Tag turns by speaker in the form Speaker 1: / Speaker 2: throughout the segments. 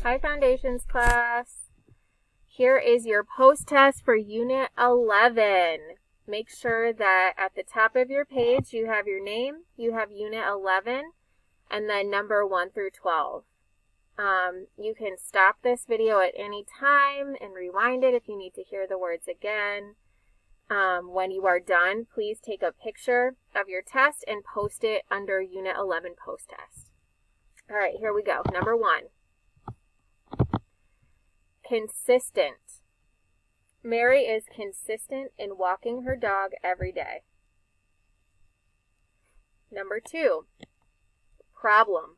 Speaker 1: Hi Foundations class. Here is your post-test for Unit 11. Make sure that at the top of your page you have your name, you have Unit 11, and then number 1 through 12. You can stop this video at any time and rewind it if you need to hear the words again. When you are done, please take a picture of your test and post it under Unit 11 post-test. All right, here we go. Number 1. Consistent. Mary is consistent in walking her dog every day. Number 2. Problem.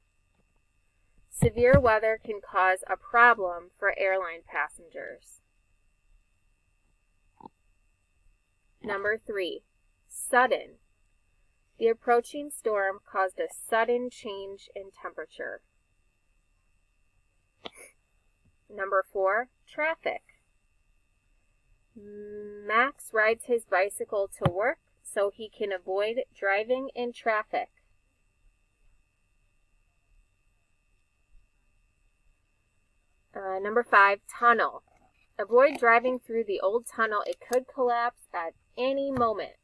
Speaker 1: Severe weather can cause a problem for airline passengers. Number 3. Sudden. The approaching storm caused a sudden change in temperature. Number 4. Traffic. Max rides his bicycle to work so he can avoid driving in traffic. Number 5. Tunnel. Avoid driving through the old tunnel. It could collapse at any moment.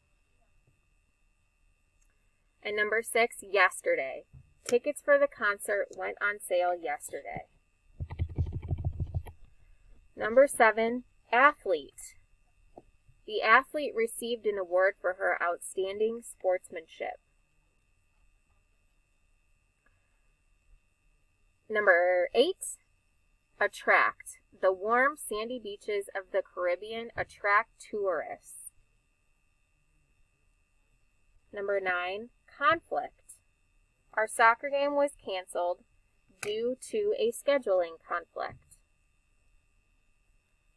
Speaker 1: And number 6. Yesterday. Tickets for the concert went on sale yesterday. Number 7. Athlete. The athlete received an award for her outstanding sportsmanship. Number 8. Attract. The warm, sandy beaches of the Caribbean attract tourists. Number 9. Conflict. Our soccer game was canceled due to a scheduling conflict.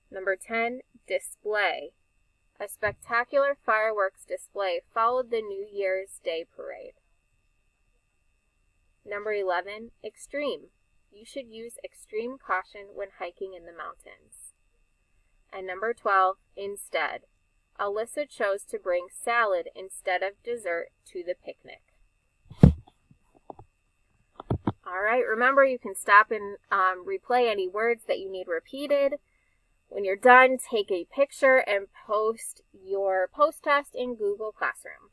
Speaker 1: Number 10. Display. A spectacular fireworks display followed the New Year's Day parade. Number 11. Extreme. You should use extreme caution when hiking in the mountains. And number 12. Instead. Alyssa chose to bring salad instead of dessert to the picnic. All right, remember you can stop and replay any words that you need repeated. When you're done, take a picture and post your post-test in Google Classroom.